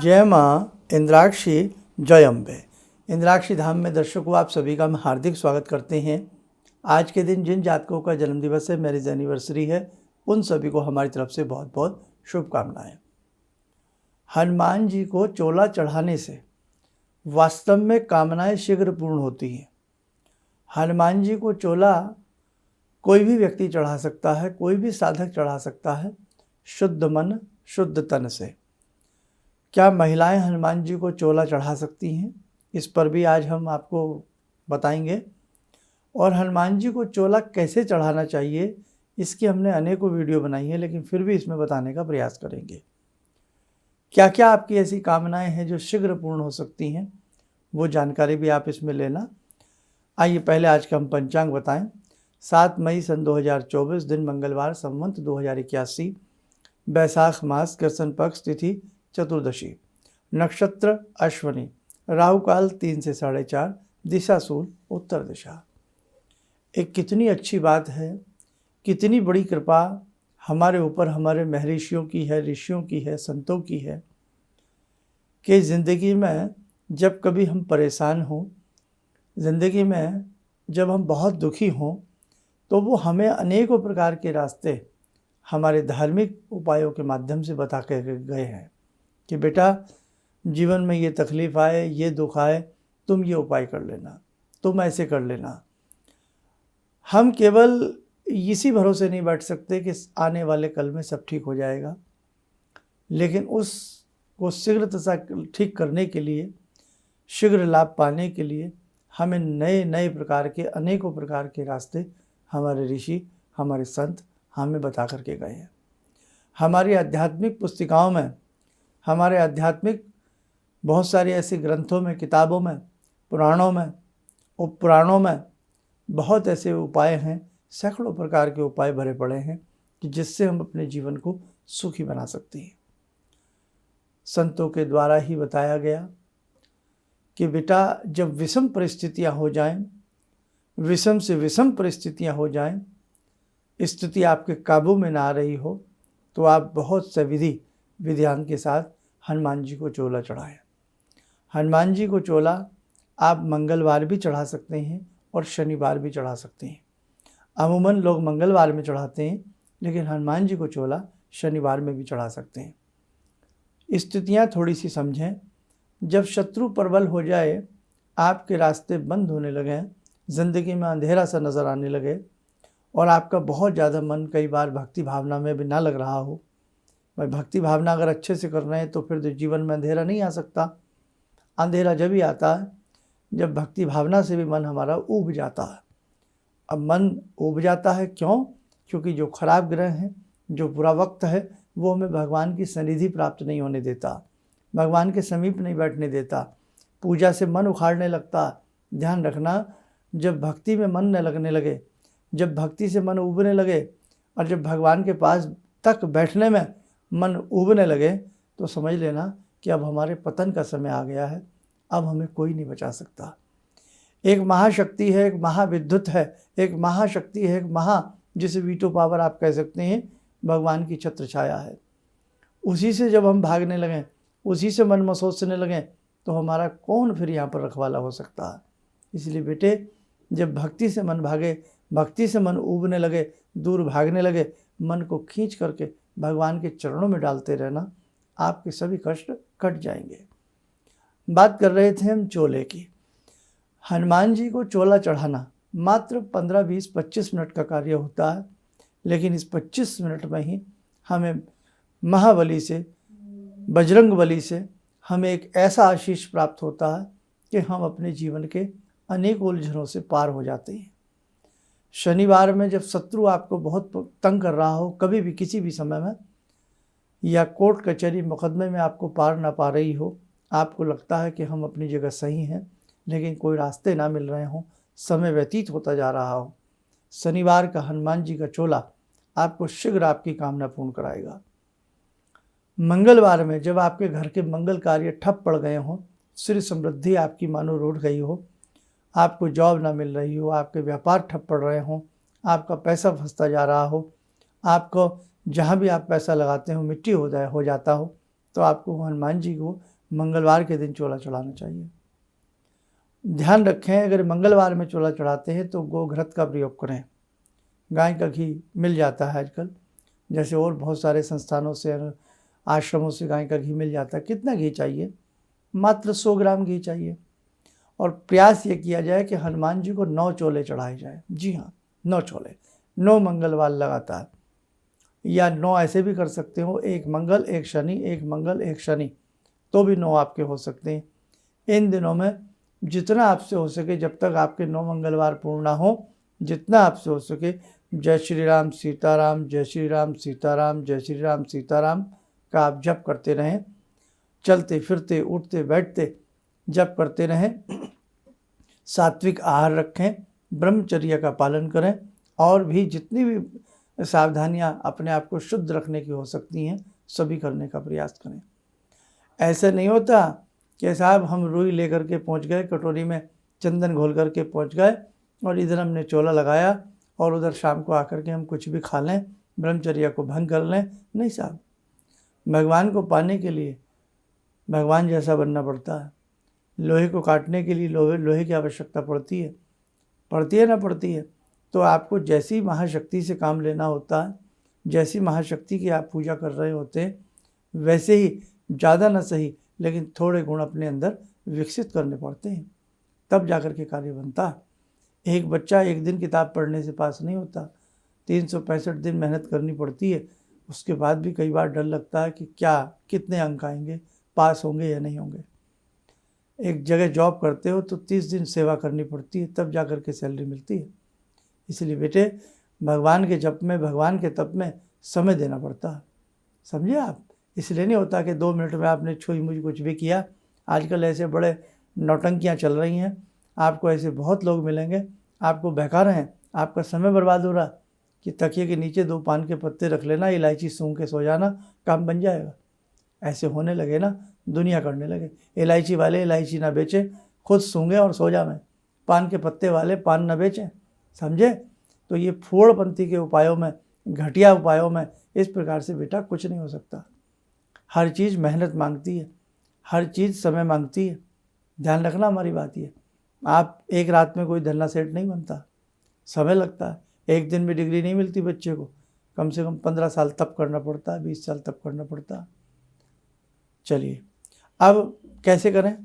जय माँ इंद्राक्षी जय अम्बे। इंद्राक्षी धाम में दर्शकों आप सभी का हम हार्दिक स्वागत करते हैं। आज के दिन जिन जातकों का जन्मदिवस है, मैरिज एनिवर्सरी है, उन सभी को हमारी तरफ से बहुत बहुत शुभकामनाएं। हनुमान जी को चोला चढ़ाने से वास्तव में कामनाएं शीघ्र पूर्ण होती हैं। हनुमान जी को चोला कोई भी व्यक्ति चढ़ा सकता है, कोई भी साधक चढ़ा सकता है, शुद्ध मन शुद्ध तन से। क्या महिलाएं हनुमान जी को चोला चढ़ा सकती हैं? इस पर भी आज हम आपको बताएंगे। और हनुमान जी को चोला कैसे चढ़ाना चाहिए, इसकी हमने अनेकों वीडियो बनाई है, लेकिन फिर भी इसमें बताने का प्रयास करेंगे। क्या क्या आपकी ऐसी कामनाएं हैं जो शीघ्र पूर्ण हो सकती हैं, वो जानकारी भी आप इसमें लेना। आइए पहले आज का हम पंचांग बताएं। 7 मई सन 2024, दिन मंगलवार, संवत 2081, बैसाख मास, कृष्ण पक्ष, तिथि चतुर्दशी, नक्षत्र अश्वनी, राहु काल 3 से 4:30, दिशा सूर्य उत्तर दिशा। एक कितनी अच्छी बात है, कितनी बड़ी कृपा हमारे ऊपर हमारे महर्षियों की है, ऋषियों की है, संतों की है कि ज़िंदगी में जब कभी हम परेशान हों, ज़िंदगी में जब हम बहुत दुखी हों, तो वो हमें अनेकों प्रकार के रास्ते हमारे धार्मिक उपायों के माध्यम से बता के गए हैं कि बेटा जीवन में ये तकलीफ़ आए, ये दुख आए, तुम ये उपाय कर लेना, तुम ऐसे कर लेना। हम केवल इसी भरोसे नहीं बैठ सकते कि आने वाले कल में सब ठीक हो जाएगा, लेकिन उसको शीघ्रता ठीक करने के लिए, शीघ्र लाभ पाने के लिए हमें नए नए प्रकार के, अनेकों प्रकार के रास्ते हमारे ऋषि, हमारे संत हमें बता करके गए हैं। हमारी आध्यात्मिक पुस्तिकाओं में, हमारे आध्यात्मिक बहुत सारी ऐसे ग्रंथों में, किताबों में, पुराणों में, उपपुराणों में बहुत ऐसे उपाय हैं, सैकड़ों प्रकार के उपाय भरे पड़े हैं कि जिससे हम अपने जीवन को सुखी बना सकते हैं। संतों के द्वारा ही बताया गया कि बेटा जब विषम परिस्थितियां हो जाएं, विषम से विषम परिस्थितियां हो जाएं, स्थिति आपके काबू में ना आ रही हो, तो आप बहुत से विधान के साथ हनुमान जी को चोला चढ़ाएं। हनुमान जी को चोला आप मंगलवार भी चढ़ा सकते हैं और शनिवार भी चढ़ा सकते हैं। अमूमन लोग मंगलवार में चढ़ाते हैं, लेकिन हनुमान जी को चोला शनिवार में भी चढ़ा सकते हैं। स्थितियाँ थोड़ी सी समझें। जब शत्रु प्रबल हो जाए, आपके रास्ते बंद होने लगे, ज़िंदगी में अंधेरा सा नज़र आने लगे और आपका बहुत ज़्यादा मन कई बार भक्ति भावना में भी ना लग रहा हो। भाई भक्ति भावना अगर अच्छे से कर रहे हैं तो फिर जीवन में अंधेरा नहीं आ सकता। अंधेरा जब ही आता है जब भक्ति भावना से भी मन हमारा ऊब जाता है। अब मन ऊब जाता है क्यों? क्योंकि जो खराब ग्रह हैं, जो बुरा वक्त है, वो हमें भगवान की सनिधि प्राप्त नहीं होने देता, भगवान के समीप नहीं बैठने देता, पूजा से मन उखाड़ने लगता। ध्यान रखना, जब भक्ति में मन न लगने लगे, जब भक्ति से मन उबने लगे और जब भगवान के पास तक बैठने में मन उबने लगे, तो समझ लेना कि अब हमारे पतन का समय आ गया है, अब हमें कोई नहीं बचा सकता। एक महाशक्ति है, एक महाविद्युत है, एक महाशक्ति है, एक जिसे वीटो पावर आप कह सकते हैं, भगवान की छत्र छाया है। उसी से जब हम भागने लगें, उसी से मन में सोचने लगें, तो हमारा कौन फिर यहाँ पर रखवाला हो सकता है। इसलिए बेटे, जब भक्ति से मन भागे, भक्ति से मन उबने लगे, दूर भागने लगे, मन को खींच करके भगवान के चरणों में डालते रहना, आपके सभी कष्ट कट जाएंगे। बात कर रहे थे हम चोले की। हनुमान जी को चोला चढ़ाना मात्र 15, 20, 25 मिनट का कार्य होता है, लेकिन इस 25 मिनट में ही हमें महाबली से, बजरंग बली से हमें एक ऐसा आशीष प्राप्त होता है कि हम अपने जीवन के अनेक उलझनों से पार हो जाते हैं। शनिवार में जब शत्रु आपको बहुत तंग कर रहा हो, कभी भी किसी भी समय में, या कोर्ट कचहरी मुकदमे में आपको पार ना पा रही हो, आपको लगता है कि हम अपनी जगह सही हैं, लेकिन कोई रास्ते ना मिल रहे हों, समय व्यतीत होता जा रहा हो, शनिवार का हनुमान जी का चोला आपको शीघ्र आपकी कामना पूर्ण कराएगा। मंगलवार में जब आपके घर के मंगल कार्य ठप पड़ गए हों, श्री समृद्धि आपकी मानो रूठ गई हो, आपको जॉब ना मिल रही हो, आपके व्यापार ठप पड़ रहे हों, आपका पैसा फंसता जा रहा हो, आपको जहाँ भी आप पैसा लगाते हो मिट्टी हो जाता हो, तो आपको हनुमान जी को मंगलवार के दिन चोला चढ़ाना चाहिए। ध्यान रखें, अगर मंगलवार में चोला चढ़ाते हैं तो गोघृत का प्रयोग करें। गाय का घी मिल जाता है आजकल, जैसे और बहुत सारे संस्थानों से, आश्रमों से गाय का घी मिल जाता है। कितना घी चाहिए? मात्र 100 ग्राम घी चाहिए। और प्रयास ये किया जाए कि हनुमान जी को 9 चोले चढ़ाए जाए। जी हाँ, 9 चोले, 9 मंगलवार लगातार, या 9 ऐसे भी कर सकते हो, 1 मंगल 1 शनि, 1 मंगल 1 शनि, तो भी 9 आपके हो सकते हैं। इन दिनों में जितना आपसे हो सके, जब तक आपके 9 मंगलवार पूर्ण ना हो, जितना आपसे हो सके जय श्री राम सीताराम, जय श्री राम सीताराम, जय श्री राम सीताराम का आप जप करते रहें। चलते फिरते उठते बैठते जप करते रहें। सात्विक आहार रखें, ब्रह्मचर्य का पालन करें, और भी जितनी भी सावधानियां अपने आप को शुद्ध रखने की हो सकती हैं सभी करने का प्रयास करें। ऐसा नहीं होता कि साहब हम रुई लेकर के पहुंच गए, कटोरी में चंदन घोल करके पहुंच गए और इधर हमने चोला लगाया और उधर शाम को आकर के हम कुछ भी खा लें, ब्रह्मचर्य को भंग कर लें। नहीं साहब, भगवान को पाने के लिए भगवान जैसा बनना पड़ता है। लोहे को काटने के लिए लोहे की आवश्यकता पड़ती है ना पड़ती है। तो आपको जैसी महाशक्ति से काम लेना होता है, जैसी महाशक्ति की आप पूजा कर रहे होते हैं, वैसे ही ज़्यादा ना सही लेकिन थोड़े गुण अपने अंदर विकसित करने पड़ते हैं, तब जाकर के कार्य बनता है। एक बच्चा एक दिन किताब पढ़ने से पास नहीं होता, 365 दिन मेहनत करनी पड़ती है। उसके बाद भी कई बार डर लगता है कि कितने अंक आएंगे, पास होंगे या नहीं होंगे। एक जगह जॉब करते हो तो 30 दिन सेवा करनी पड़ती है, तब जाकर के सैलरी मिलती है। इसलिए बेटे, भगवान के जप में, भगवान के तप में समय देना पड़ता है, समझे आप। इसलिए नहीं होता कि 2 मिनट में आपने छुई मुझे कुछ भी किया। आजकल ऐसे बड़े नौटंकियाँ चल रही हैं, आपको ऐसे बहुत लोग मिलेंगे, आपको बहका रहे हैं, आपका समय बर्बाद हो रहा कि तकिए के नीचे 2 पान के पत्ते रख लेना, इलायची सूंघ के सो जाना, काम बन जाएगा। ऐसे होने लगे ना, दुनिया करने लगे। इलायची वाले इलायची ना बेचें, खुद सूंघें और सो जावें। पान के पत्ते वाले पान ना बेचें, समझे। तो ये फूड़पंथी के उपायों में, घटिया उपायों में इस प्रकार से बेटा कुछ नहीं हो सकता। हर चीज़ मेहनत मांगती है, हर चीज़ समय मांगती है। ध्यान रखना हमारी बात ये। आप एक रात में कोई धरना सेठ नहीं बनता, समय लगता है। एक दिन में डिग्री नहीं मिलती बच्चे को, कम से कम 15 साल तप करना पड़ता है, 20 साल तप करना पड़ता है। चलिए, अब कैसे करें।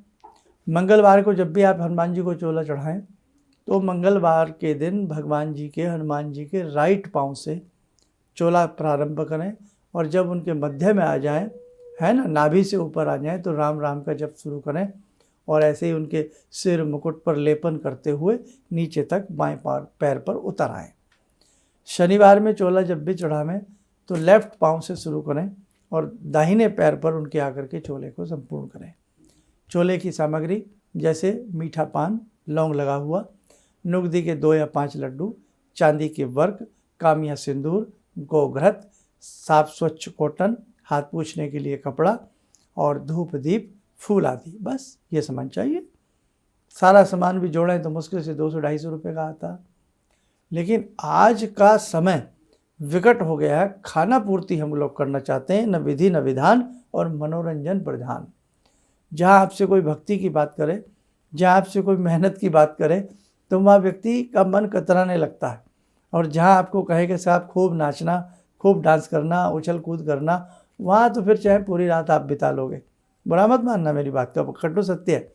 मंगलवार को जब भी आप हनुमान जी को चोला चढ़ाएं तो मंगलवार के दिन भगवान जी के, हनुमान जी के राइट पांव से चोला प्रारंभ करें, और जब उनके मध्य में आ जाएं, है ना, नाभि से ऊपर आ जाएं, तो राम राम का जप शुरू करें, और ऐसे ही उनके सिर मुकुट पर लेपन करते हुए नीचे तक बाएं पैर पर उतर आएँ। शनिवार में चोला जब भी चढ़ावें तो लेफ्ट पांव से शुरू करें और दाहिने पैर पर उनके आकर के चोले को संपूर्ण करें। चोले की सामग्री जैसे मीठा पान, लौंग लगा हुआ, नुगदी के 2 या 5 लड्डू, चांदी के वर्क, कामिया सिंदूर, गोघृत, साफ स्वच्छ कॉटन, हाथ पोंछने के लिए कपड़ा, और धूप दीप, फूल आदि। बस ये सामान चाहिए। सारा सामान भी जोड़ें तो मुश्किल से 200-250 रुपये का आता है। लेकिन आज का समय विकट हो गया है, खाना पूर्ति हम लोग करना चाहते हैं, न विधि न विधान, और मनोरंजन प्रधान। जहाँ आपसे कोई भक्ति की बात करे, जहाँ आपसे कोई मेहनत की बात करे, तो वहाँ व्यक्ति का मन कतराने लगता है। और जहाँ आपको कहे कि साहब खूब नाचना, खूब डांस करना, उछल कूद करना, वहाँ तो फिर चाहे पूरी रात आप बिता लोगे। बुरा मत मानना मेरी बात का, कटु सत्य है।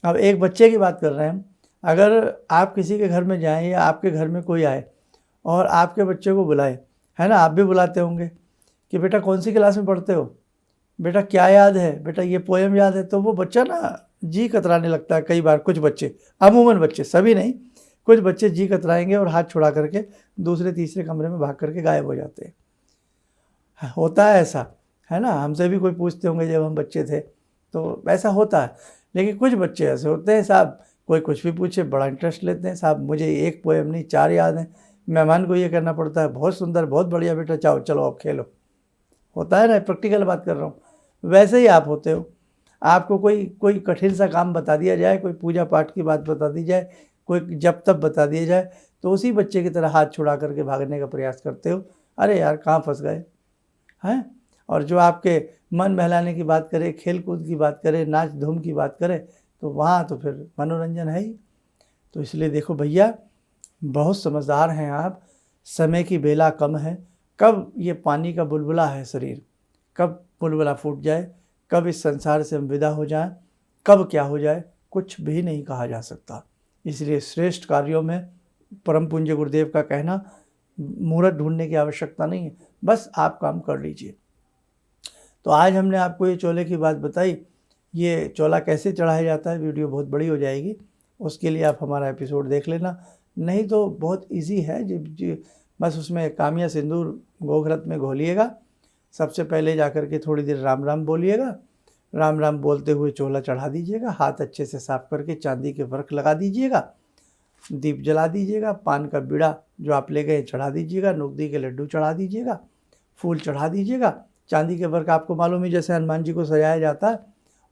अब एक बच्चे की बात कर रहे हैं, अगर आप किसी के घर में जाएं या आपके घर में कोई आए और आपके बच्चे को बुलाए, है ना, आप भी बुलाते होंगे कि बेटा कौन सी क्लास में पढ़ते हो, बेटा क्या याद है, बेटा ये पोएम याद है, तो वो बच्चा ना जी कतराने लगता है। कई बार कुछ बच्चे, अमूमन बच्चे, सभी नहीं, कुछ बच्चे जी कतराएंगे और हाथ छुड़ा करके दूसरे तीसरे कमरे में भाग करके गायब हो जाते हैं। होता है ऐसा, है ना, हमसे भी कोई पूछते होंगे जब हम बच्चे थे, तो ऐसा होता है। लेकिन कुछ बच्चे ऐसे होते हैं साहब, कोई कुछ भी पूछे बड़ा इंटरेस्ट लेते हैं। साहब मुझे 1 पोएम नहीं 4 याद हैं। मेहमान को ये करना पड़ता है, बहुत सुंदर, बहुत बढ़िया बेटा, चाहो चलो अब खेलो। होता है ना, प्रैक्टिकल बात कर रहा हूँ। वैसे ही आप होते हो। आपको कोई कठिन सा काम बता दिया जाए, कोई पूजा पाठ की बात बता दी जाए, कोई जब तब बता दिया जाए, तो उसी बच्चे की तरह हाथ छुड़ा करके भागने का प्रयास करते हो। अरे यार कहाँ फंस गए हैं। और जो आपके मन बहलाने की बात करें, खेल कूद की बात करें, नाच धूम की बात करें, तो वहाँ तो फिर मनोरंजन है ही। तो इसलिए देखो भैया, बहुत समझदार हैं आप, समय की बेला कम है। कब ये पानी का बुलबुला है शरीर, कब बुलबुला फूट जाए, कब इस संसार से हम विदा हो जाएं, कब क्या हो जाए, कुछ भी नहीं कहा जा सकता। इसलिए श्रेष्ठ कार्यों में परम पूज्य गुरुदेव का कहना, मुहूर्त ढूंढने की आवश्यकता नहीं है, बस आप काम कर लीजिए। तो आज हमने आपको ये चोले की बात बताई। ये चोला कैसे चढ़ाया जाता है, वीडियो बहुत बड़ी हो जाएगी, उसके लिए आप हमारा एपिसोड देख लेना। नहीं तो बहुत इजी है, बस उसमें कामिया सिंदूर गोघरत में घोलिएगा। सबसे पहले जाकर के थोड़ी देर राम राम बोलिएगा, राम राम बोलते हुए चोला चढ़ा दीजिएगा। हाथ अच्छे से साफ करके चांदी के वर्क लगा दीजिएगा, दीप जला दीजिएगा, पान का बीड़ा जो आप ले गए चढ़ा दीजिएगा, नकदी के लड्डू चढ़ा दीजिएगा, फूल चढ़ा दीजिएगा। चांदी के वर्क आपको मालूम ही, जैसे हनुमान जी को सजाया जाता है,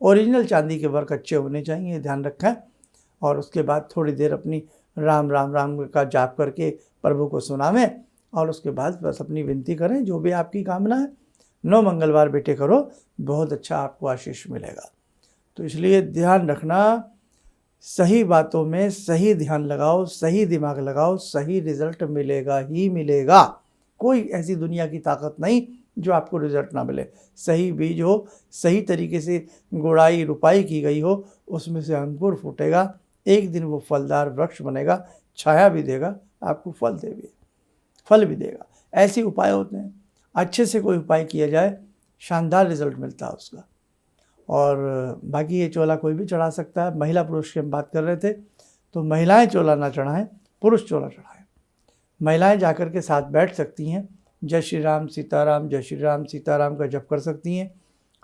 ओरिजिनल चांदी के वर्क अच्छे होने चाहिए, ध्यान रखें। और उसके बाद थोड़ी देर अपनी राम राम राम का जाप करके प्रभु को सुनावें, और उसके बाद बस अपनी विनती करें, जो भी आपकी कामना है। 9 मंगलवार बेटे करो, बहुत अच्छा आपको आशीष मिलेगा। तो इसलिए ध्यान रखना, सही बातों में सही ध्यान लगाओ, सही दिमाग लगाओ, सही रिजल्ट मिलेगा ही मिलेगा। कोई ऐसी दुनिया की ताकत नहीं जो आपको रिजल्ट ना मिले। सही बीज हो, सही तरीके से गुड़ाई रुपाई की गई हो, उसमें से अंकुर फूटेगा, एक दिन वो फलदार वृक्ष बनेगा, छाया भी देगा, आपको फल भी देगा। ऐसे उपाय होते हैं, अच्छे से कोई उपाय किया जाए, शानदार रिजल्ट मिलता है उसका। और बाकी ये चोला कोई भी चढ़ा सकता है। महिला पुरुष की हम बात कर रहे थे, तो महिलाएं चोला ना चढ़ाएं, पुरुष चोला चढ़ाएं। महिलाएं जाकर के साथ बैठ सकती हैं, जय श्री राम सीताराम, जय श्री राम सीताराम का जप कर सकती हैं,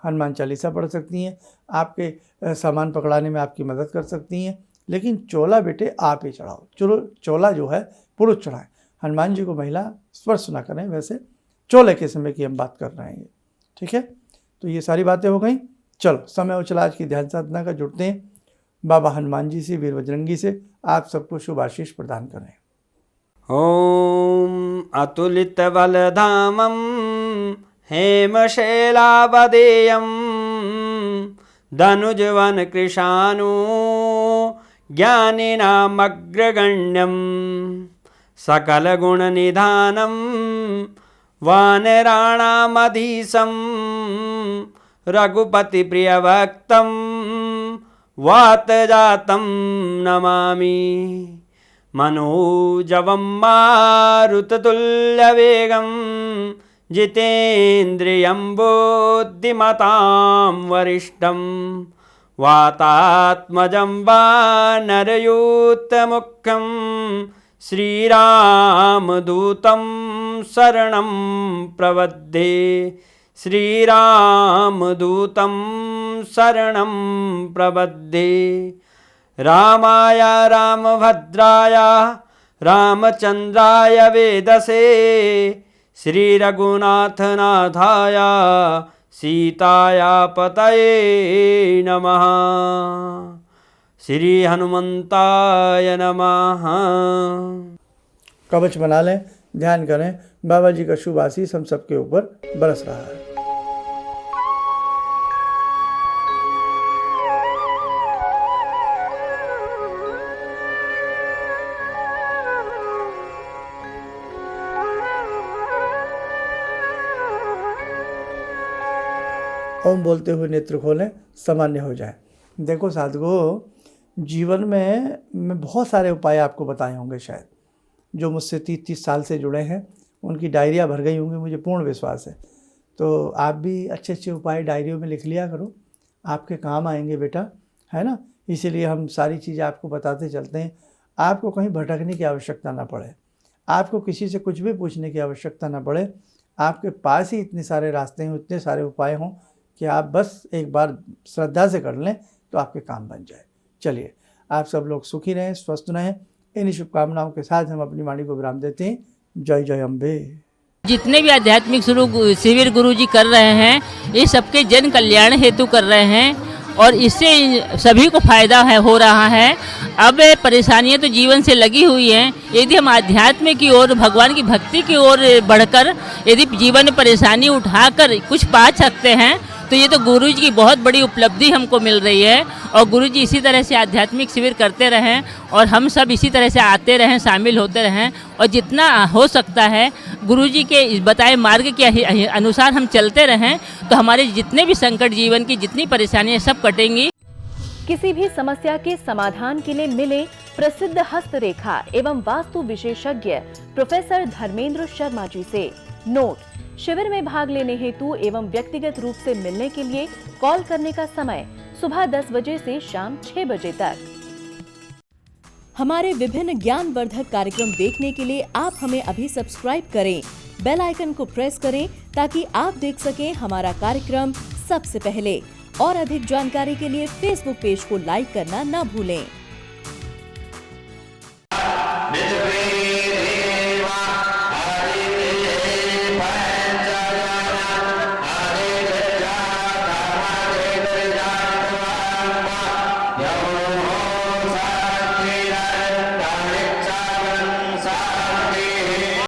हनुमान चालीसा पढ़ सकती हैं, आपके सामान पकड़ाने में आपकी मदद कर सकती हैं। लेकिन चोला बेटे आप ही चढ़ाओ। चलो, चोला जो है पुरुष चढ़ाएं, हनुमान जी को महिला स्पर्श ना करें। वैसे चोले के समय की हम बात कर रहे हैं, ठीक है। तो ये सारी बातें हो गई। चलो, समय हो चला आज की ध्यान साधना का। जुड़ते हैं बाबा हनुमान जी से, वीर बजरंगी से, आप सबको शुभ आशीष प्रदान करें। ॐ अतुलितबलधामं हेमशैलावदेयं धनुजवनकृशानु ज्ञानिनामग्रगण्यं सकलगुणनिधानं वानराणामधीशं रघुपतिप्रियभक्तं वातजातं नमामि। मनोजवं मारुततुल्यवेगं जितेन्द्रियं बुद्धिमतां वरिष्ठं वातात्मजं वानरयूथमुख्यं श्रीरामदूतं शरणं प्रपद्ये। श्रीरामदूतं शरणं प्रपद्ये। रामाय रामभद्राय रामचन्द्राय वेदसे श्रीरघुनाथनाथाय सीताया पतये नमः। श्री हनुमंताय नमः। कवच बना लें, ध्यान करें, बाबा जी का शुभ आशीष हम सबके ऊपर बरस रहा है। ओम बोलते हुए नेत्र खोलें, सामान्य हो जाए। देखो साधुओं, जीवन में मैं बहुत सारे उपाय आपको बताए होंगे शायद, जो मुझसे 30 साल से जुड़े हैं, उनकी डायरियाँ भर गई होंगी, मुझे पूर्ण विश्वास है। तो आप भी अच्छे अच्छे उपाय डायरियों में लिख लिया करो, आपके काम आएंगे बेटा, है ना। इसीलिए हम सारी चीज़ें आपको बताते चलते हैं, आपको कहीं भटकने की आवश्यकता ना पड़े, आपको किसी से कुछ भी पूछने की आवश्यकता ना पड़े। आपके पास ही इतने सारे रास्ते हैं, इतने सारे उपाय हों कि आप बस एक बार श्रद्धा से कर लें तो आपके काम बन जाए। चलिए, आप सब लोग सुखी रहें, स्वस्थ रहें। इन्हीं शुभकामनाओं के साथ हम अपनी वाणी को विराम देते हैं। जय जय अम्बे। जितने भी आध्यात्मिक शिविर गुरु जी कर रहे हैं, ये सबके जन कल्याण हेतु कर रहे हैं और इससे सभी को फायदा हो रहा है। अब परेशानियां तो जीवन से लगी हुई हैं, यदि हम आध्यात्म की ओर, भगवान की भक्ति की ओर बढ़कर यदि जीवन में परेशानी उठाकर कुछ पा सकते हैं तो ये तो गुरु जी की बहुत बड़ी उपलब्धि हमको मिल रही है। और गुरु जी इसी तरह से आध्यात्मिक शिविर करते रहें और हम सब इसी तरह से आते रहें, शामिल होते रहें और जितना हो सकता है गुरु जी के बताए मार्ग के अनुसार हम चलते रहें तो हमारे जितने भी संकट, जीवन की जितनी परेशानियाँ सब कटेंगी। किसी भी समस्या के समाधान के लिए मिले प्रसिद्ध हस्तरेखा एवं वास्तु विशेषज्ञ प्रोफेसर धर्मेंद्र शर्मा जी से। नोट: शिविर में भाग लेने हेतु एवं व्यक्तिगत रूप से मिलने के लिए कॉल करने का समय सुबह 10 बजे से शाम 6 बजे तक। हमारे विभिन्न ज्ञानवर्धक कार्यक्रम देखने के लिए आप हमें अभी सब्सक्राइब करें, बेल आइकन को प्रेस करें ताकि आप देख सकें हमारा कार्यक्रम सबसे पहले। और अधिक जानकारी के लिए फेसबुक पेज को लाइक करना न भूलें।